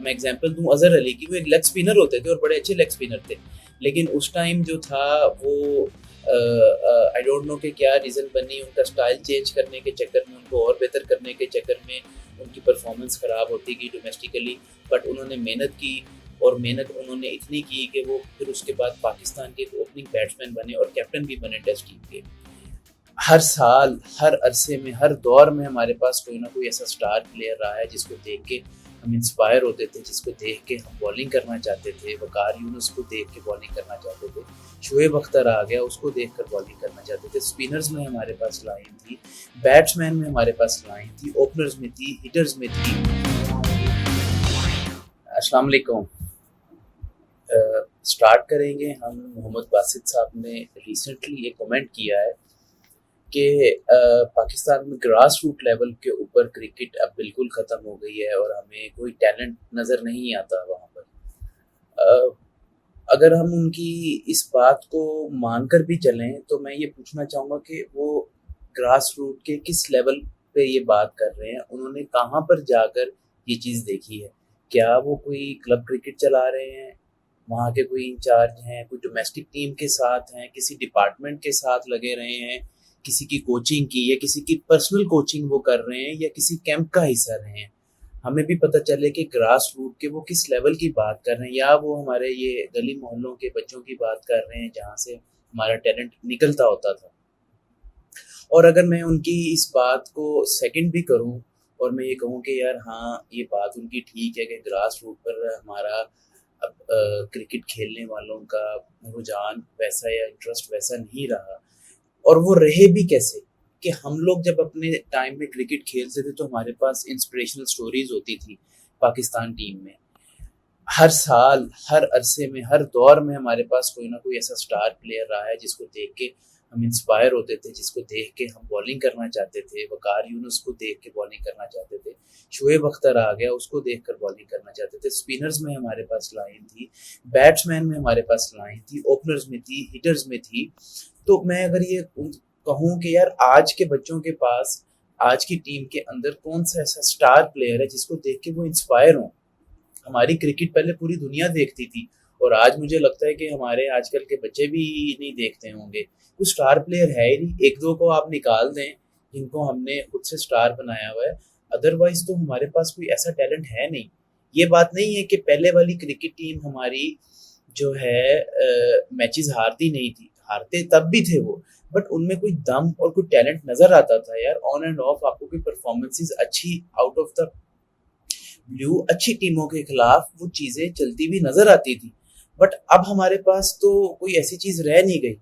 मैं एग्जांपल दूं अजहर अली की, वो एक लेग स्पिनर होते थे और बड़े अच्छे लेग स्पिनर थे, लेकिन उस टाइम जो था वो आई डोंट नो कि क्या रीज़न बनी, उनका स्टाइल चेंज करने के चक्कर में, उनको और बेहतर करने के चक्कर में उनकी परफॉर्मेंस ख़राब होती गई डोमेस्टिकली। बट उन्होंने मेहनत की और मेहनत उन्होंने इतनी की कि वो फिर उसके बाद पाकिस्तान के ओपनिंग बैट्समैन बने और कैप्टन भी बने टेस्ट टीम के। हर साल, हर अरसे में, हर दौर में हमारे पास कोई ना कोई ऐसा स्टार प्लेयर रहा है जिसको देख के हम इंस्पायर होते थे, जिसको देख के हम बॉलिंग करना चाहते थे। वकार यूनुस को देख के बॉलिंग करना चाहते थे, शोएब अख्तर आ गया, उसको देख कर बॉलिंग करना चाहते थे। स्पिनर्स में हमारे पास लाइन थी, बैट्समैन में हमारे पास लाइन थी, ओपनर्स में थी, हिटर्स में थी। अस्सलाम वालेकुम। स्टार्ट करेंगे हम। मोहम्मद बासित साहब ने रिसेंटली एक कमेंट किया है कि पाकिस्तान में ग्रास रूट लेवल के ऊपर क्रिकेट अब बिल्कुल ख़त्म हो गई है और हमें कोई टैलेंट नज़र नहीं आता वहाँ पर। अ, अगर हम उनकी इस बात को मानकर भी चलें तो मैं ये पूछना चाहूँगा कि वो ग्रास रूट के किस लेवल पे ये बात कर रहे हैं, उन्होंने कहाँ पर जाकर ये चीज़ देखी है? क्या वो कोई क्लब क्रिकेट चला रहे हैं, वहाँ के कोई इंचार्ज हैं, कोई डोमेस्टिक टीम के साथ हैं, किसी डिपार्टमेंट के साथ लगे रहे हैं, किसी की कोचिंग की या किसी की पर्सनल कोचिंग वो कर रहे हैं या किसी कैंप का हिस्सा रहे हैं? हमें भी पता चले कि ग्रास रूट के वो किस लेवल की बात कर रहे हैं, या वो हमारे ये गली मोहल्लों के बच्चों की बात कर रहे हैं जहाँ से हमारा टैलेंट निकलता होता था। और अगर मैं उनकी इस बात को सेकंड भी करूं और मैं ये कहूं कि यार हाँ, ये बात उनकी ठीक है कि ग्रास रूट पर हमारा अब क्रिकेट खेलने वालों का रुझान वैसा या इंटरेस्ट वैसा नहीं रहा, और वो रहे भी कैसे? कि हम लोग जब अपने टाइम में क्रिकेट खेलते थे तो हमारे पास इंस्पिरेशनल स्टोरीज होती थी पाकिस्तान टीम में। हर साल, हर अरसे में, हर दौर में हमारे पास कोई ना कोई ऐसा स्टार प्लेयर रहा है जिसको देख के हम इंस्पायर होते थे, जिसको देख के हम बॉलिंग करना चाहते थे। वकार यूनुस को देख के बॉलिंग करना चाहते थे, शोएब अख्तर आ गया, उसको देख कर बॉलिंग करना चाहते थे। स्पिनर्स में हमारे पास लाइन थी, बैट्समैन में हमारे पास लाइन थी, ओपनर्स में थी, हिटर्स में थी। तो मैं अगर ये कहूँ कि यार आज के बच्चों के पास, आज की टीम के अंदर कौन सा ऐसा स्टार प्लेयर है जिसको देख के वो इंस्पायर हों? हमारी क्रिकेट पहले पूरी दुनिया देखती थी और आज मुझे लगता है कि हमारे आजकल के बच्चे भी नहीं देखते होंगे। कुछ स्टार प्लेयर है ही नहीं, एक दो को आप निकाल दें जिनको हमने खुद से स्टार बनाया हुआ है, अदरवाइज तो हमारे पास कोई ऐसा टैलेंट है नहीं। ये बात नहीं है कि पहले वाली क्रिकेट टीम हमारी जो है मैचेस हारती नहीं थी, हारते तब भी थे वो, बट उनमें कोई दम और कोई टैलेंट नजर आता था यार। ऑन एंड ऑफ आपको कोई परफॉर्मेंसेस अच्छी आउट ऑफ द ब्लू अच्छी टीमों के खिलाफ वो चीजें चलती भी नजर आती थी। बट अब हमारे पास तो कोई ऐसी चीज रह नहीं गई।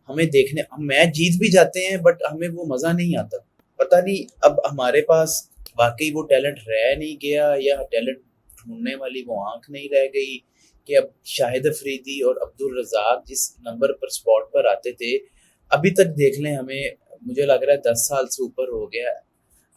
हमें देखने, हम मैच जीत भी जाते हैं बट हमें वो मजा नहीं आता। पता नहीं अब हमारे पास वाकई वो टैलेंट रह नहीं गया या टैलेंट ढूंढने वाली वो आंख नहीं रह गई कि अब शाहिद अफरीदी और अब्दुल रजाक जिस नंबर पर स्पॉट पर आते थे, अभी तक देख लें हमें, मुझे लग रहा है 10 साल से ऊपर हो गया,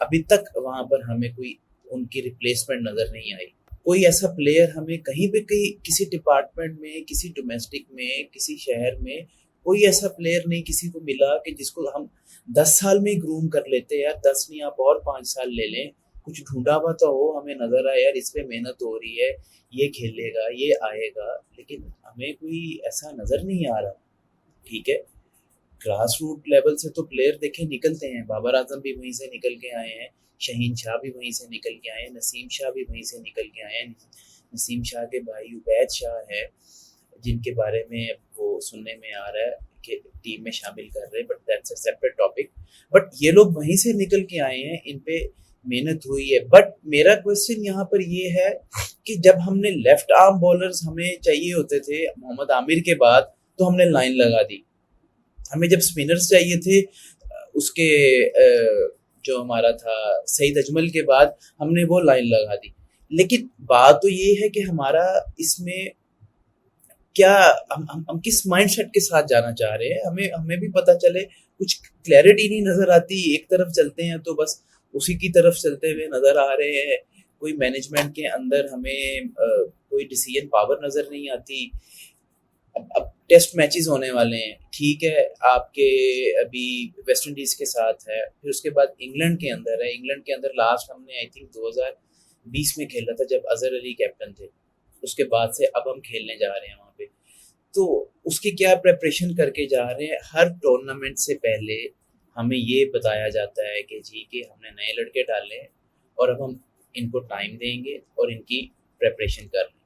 अभी तक वहां पर हमें कोई उनकी रिप्लेसमेंट नजर नहीं आई। कोई ऐसा प्लेयर हमें कहीं भी, कहीं किसी डिपार्टमेंट में, किसी डोमेस्टिक में, किसी शहर में कोई ऐसा प्लेयर नहीं किसी को मिला कि जिसको हम 10 साल में ही ग्रूम कर लेते। यार 10 नहीं, आप और 5 साल ले लें, कुछ ढूंढा हुआ तो हो, हमें नजर आया यार इस पे मेहनत हो रही है, ये खेलेगा, ये आएगा, लेकिन हमें कोई ऐसा नजर नहीं आ रहा। ठीक है, ग्रास रूट लेवल से तो प्लेयर देखे निकलते हैं, बाबर आजम भी वहीं से निकल के आए हैं, शहीन शाह भी वहीं से निकल के आए हैं, नसीम शाह भी वहीं से निकल के आए हैं। नसीम शाह के भाई उबैद शाह है जिनके बारे में वो सुनने में आ रहा है कि टीम में शामिल कर रहे हैं, but that's a separate topic. But ये लोग वहीं से निकल के आए हैं, इन पे मेहनत हुई है। बट मेरा क्वेश्चन यहाँ पर ये है कि जब हमने लेफ्ट आर्म बॉलर्स हमें चाहिए होते थे मोहम्मद आमिर के बाद, तो हमने लाइन लगा दी। हमें जब स्पिनर्स चाहिए थे उसके जो हमारा था सईद अजमल के बाद, हमने वो लाइन लगा दी। लेकिन बात तो ये है कि हमारा इसमें क्या, हम किस माइंडसेट के साथ जाना चाह रहे हैं, हमें हमें भी पता चले। कुछ क्लैरिटी नहीं नजर आती, एक तरफ चलते हैं तो बस उसी की तरफ चलते हुए नजर आ रहे हैं। कोई मैनेजमेंट के अंदर हमें कोई डिसीजन पावर नजर नहीं आती। अब टेस्ट मैचेस होने वाले हैं, ठीक है, आपके अभी वेस्ट इंडीज के साथ है, फिर उसके बाद इंग्लैंड के अंदर है। इंग्लैंड के अंदर लास्ट हमने आई थिंक 20 में खेल रहा था जब अजहर अली कैप्टन थे, उसके बाद से अब हम खेलने जा रहे हैं वहाँ पे। तो उसकी क्या प्रिपरेशन करके जा रहे हैं, हर टूर्नामेंट से पहले हमें ये बताया जाता है कि जी कि हमने नए लड़के डाले हैं और अब हम इनको टाइम देंगे और इनकी प्रिपरेशन कर रहे हैं।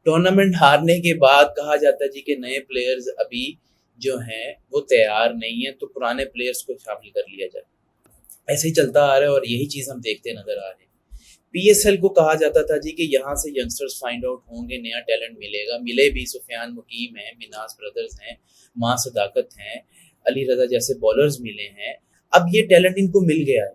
टूर्नामेंट हारने के बाद कहा जाता है जी कि नए प्लेयर्स अभी जो हैं वो तैयार नहीं है, तो पुराने प्लेयर्स को शामिल कर लिया जाए। ऐसे ही चलता आ रहा है और यही चीज़ हम देखते नजर आ रहे हैं। पीएसएल को कहा जाता था जी कि यहाँ से यंगस्टर्स फाइंड आउट होंगे, नया टैलेंट मिलेगा, मिले भी। सुफियान मुकीम है, मिनास ब्रदर्स हैं, माँ सदाकत हैं, अली रजा जैसे बॉलर्स मिले हैं। अब ये टैलेंट इनको मिल गया है,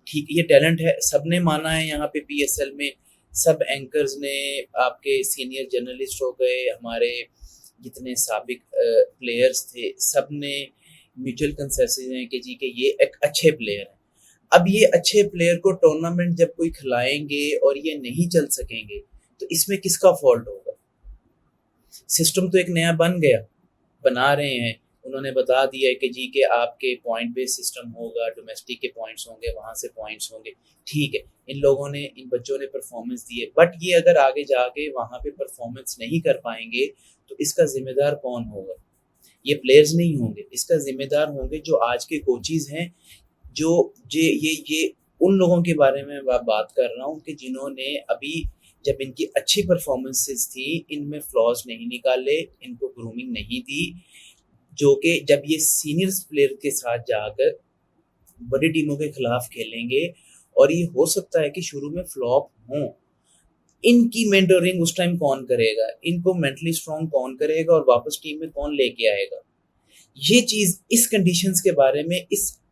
ठीक, ये टैलेंट है, सबने माना है यहाँ पे पीएसएल में। सब एंकर्स ने, आपके सीनियर जर्नलिस्ट हो गए, हमारे जितने साबिक प्लेयर्स थे, सब ने म्यूचुअल कंसेंसस है कि जी कि ये एक अच्छे प्लेयर है। अब ये अच्छे प्लेयर को टूर्नामेंट जब कोई खिलाएंगे और ये नहीं चल सकेंगे, तो इसमें किसका फॉल्ट होगा? सिस्टम तो एक नया बन गया, बना रहे हैं, उन्होंने बता दिया है कि जी के आपके पॉइंट बेस्ड सिस्टम होगा, डोमेस्टिक के पॉइंट्स होंगे, वहाँ से पॉइंट्स होंगे, ठीक है। इन लोगों ने, इन बच्चों ने परफॉर्मेंस दी है, बट ये अगर आगे जाके वहाँ पे परफॉर्मेंस नहीं कर पाएंगे तो इसका जिम्मेदार कौन होगा? ये प्लेयर्स नहीं होंगे, इसका जिम्मेदार होंगे जो आज के कोचेज हैं, जो ये उन लोगों के बारे में बात कर रहा हूँ कि जिन्होंने अभी, जब इनकी अच्छी परफॉर्मेंसेस थी, इनमें फ्लॉज नहीं निकाले, इनको ग्रूमिंग नहीं दी, जो कि जब ये सीनियर प्लेयर के साथ जाकर बड़ी टीमों के खिलाफ खेलेंगे और ये हो सकता है कि शुरू में फ्लॉप हों, इनकी मेंटोरिंग उस टाइम कौन करेगा? इनको मेंटली स्ट्रांग कौन करेगा और वापस टीम में कौन लेके आएगा? ये चीज़, इस कंडीशंस के बारे में,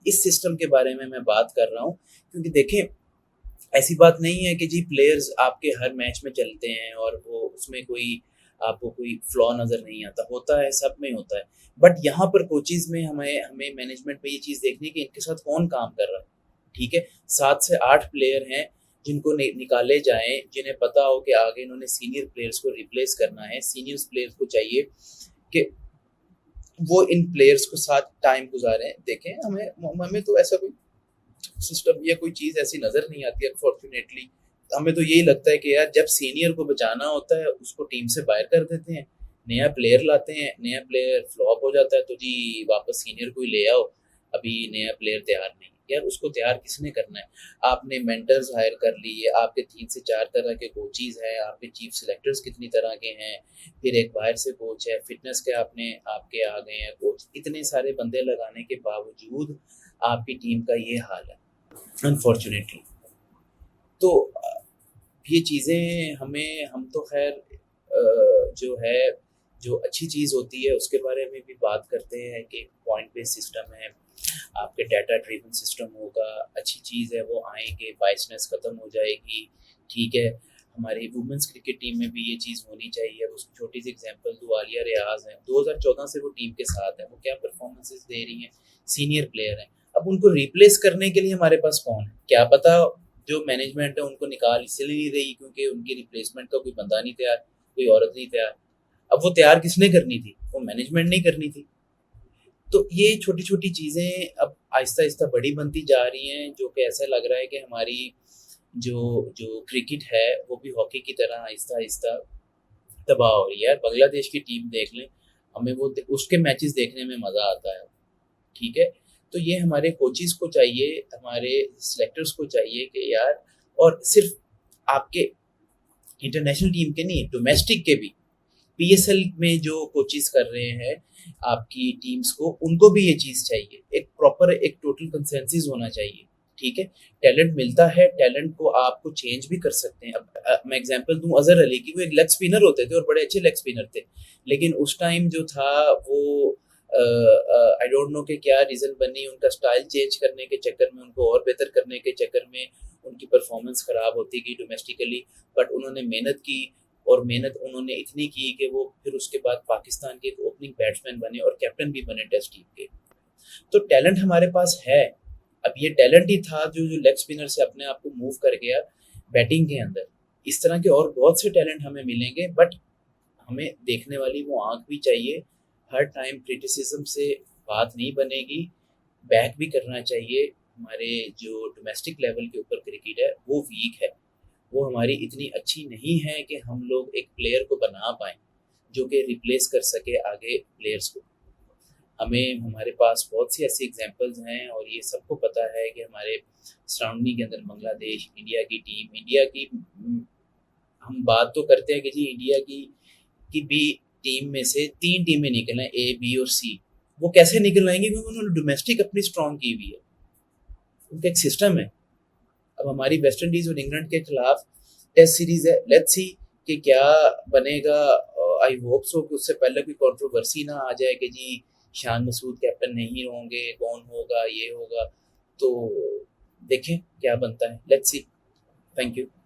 इस सिस्टम के बारे में मैं बात कर रहा हूँ। क्योंकि देखें, ऐसी बात नहीं है कि जी प्लेयर्स आपके हर मैच में चलते हैं और वो उसमें कोई आपको कोई फ्लॉ नज़र नहीं आता, होता है, सब में होता है। बट यहाँ पर कोचेज़ में हमें हमें मैनेजमेंट में ये चीज़ देखनी है कि इनके साथ कौन काम कर रहा है, ठीक है? 7 से 8 प्लेयर हैं जिनको निकाले जाएँ, जिन्हें पता हो कि आगे इन्होंने सीनियर प्लेयर्स को रिप्लेस करना है। सीनियर प्लेयर्स को चाहिए कि वो इन प्लेयर्स के साथ टाइम गुजारें। देखें, हमें तो ऐसा कोई सिस्टम या कोई चीज़ ऐसी नज़र नहीं आती अनफॉर्चुनेटली। हमें तो यही लगता है कि यार जब सीनियर को बचाना होता है उसको टीम से बाहर कर देते हैं, नया प्लेयर लाते हैं, नया प्लेयर फ्लॉप हो जाता है तो जी वापस सीनियर को ही ले आओ, अभी नया प्लेयर तैयार नहीं। यार उसको तैयार किसने करना है? आपने मेंटर्स हायर कर लिए, आपके 3 से 4 तरह के कोचेज़ हैं, आपके चीफ सिलेक्टर्स कितनी तरह के हैं, फिर एक बाहर से कोच है, फिटनेस के आपके आ गए हैं कोच, इतने सारे बंदे लगाने के बावजूद आपकी टीम का ये हाल है अनफॉर्चुनेटली। तो ये चीज़ें हम तो खैर जो है, जो अच्छी चीज़ होती है उसके बारे में भी बात करते हैं कि पॉइंट बेस्ड सिस्टम है, आपके डाटा ड्रिवन सिस्टम होगा, अच्छी चीज़ है, वो आएंगे, बाइसनेस ख़त्म हो जाएगी, ठीक है। हमारी वुमेंस क्रिकेट टीम में भी ये चीज़ होनी चाहिए। उस छोटी सी एग्जांपल दूँ, आलिया रियाज हैं, 2014 से वो टीम के साथ है, वो क्या परफॉर्मेंसेस दे रही हैं, सीनियर प्लेयर हैं। अब उनको रिप्लेस करने के लिए हमारे पास कौन है? क्या पता जो मैनेजमेंट है उनको निकाल इसलिए नहीं रही क्योंकि उनकी रिप्लेसमेंट का कोई बंदा नहीं तैयार, कोई औरत नहीं तैयार। अब वो तैयार किसने करनी थी? वो मैनेजमेंट नहीं करनी थी। तो ये छोटी-छोटी चीज़ें अब आहिस्ता-आहिस्ता बड़ी बनती जा रही हैं, जो कि ऐसा लग रहा है कि हमारी जो जो क्रिकेट है वो भी हॉकी की तरह आहिस्ता-आहिस्ता तबाह हो रही है। यार बांग्लादेश की टीम देख लें, हमें वो उसके मैचेस देखने में मज़ा आता है, ठीक है? तो ये हमारे कोचेज़ को चाहिए, हमारे सिलेक्टर्स को चाहिए कि यार, और सिर्फ आपके इंटरनेशनल टीम के नहीं, डोमेस्टिक के भी, पीएसएल में जो कोचेज़ कर रहे हैं आपकी टीम्स को, उनको भी ये चीज़ चाहिए। एक प्रॉपर, एक टोटल कंसेंसस होना चाहिए, ठीक है? टैलेंट मिलता है, टैलेंट को आपको चेंज भी कर सकते हैं। अब मैं एग्जांपल दूँ अज़हर अली की, वो एक लेग स्पिनर होते थे और बड़े अच्छे लेग स्पिनर थे। लेकिन उस टाइम जो था वो आई डोंट नो कि क्या रीज़न बनी, उनका स्टाइल चेंज करने के चक्कर में, उनको और बेहतर करने के चक्कर में उनकी परफॉर्मेंस ख़राब होती गई डोमेस्टिकली। बट उन्होंने मेहनत की और मेहनत उन्होंने इतनी की कि वो फिर उसके बाद पाकिस्तान के एक ओपनिंग बैट्समैन बने और कैप्टन भी बने टेस्ट टीम के। तो टैलेंट हमारे पास है। अब ये टैलेंट ही था जो लेग स्पिनर से अपने आप को मूव कर गया बैटिंग के अंदर। इस तरह के और बहुत से टैलेंट हमें मिलेंगे, बट हमें देखने वाली वो आँख भी चाहिए। हर टाइम क्रिटिसिज्म से बात नहीं बनेगी, बैक भी करना चाहिए। हमारे जो डोमेस्टिक लेवल के ऊपर क्रिकेट है वो वीक है, वो हमारी इतनी अच्छी नहीं है कि हम लोग एक प्लेयर को बना पाएँ, जो कि रिप्लेस कर सके आगे प्लेयर्स को। हमें हमारे पास बहुत सी ऐसी एग्ज़ाम्पल्स हैं और ये सबको पता है कि हमारे सराउंडिंग के अंदर बांग्लादेश, इंडिया की हम बात तो करते हैं कि जी इंडिया की बी टीम में से 3 टीमें निकल आएँ ए, बी और सी। वो कैसे निकल आएँगी? क्योंकि उन्होंने डोमेस्टिक अपनी स्ट्रॉन्ग की हुई है। उनका एक सिस्टम है। अब हमारी वेस्ट इंडीज़ और इंग्लैंड के खिलाफ टेस्ट सीरीज़ है, लेट्स सी कि क्या बनेगा। आई होप सो कि उससे पहले कोई कंट्रोवर्सी ना आ जाए कि जी शान मसूद कैप्टन नहीं होंगे, कौन होगा, ये होगा। तो देखें क्या बनता है, लेट्स सी। Thank you.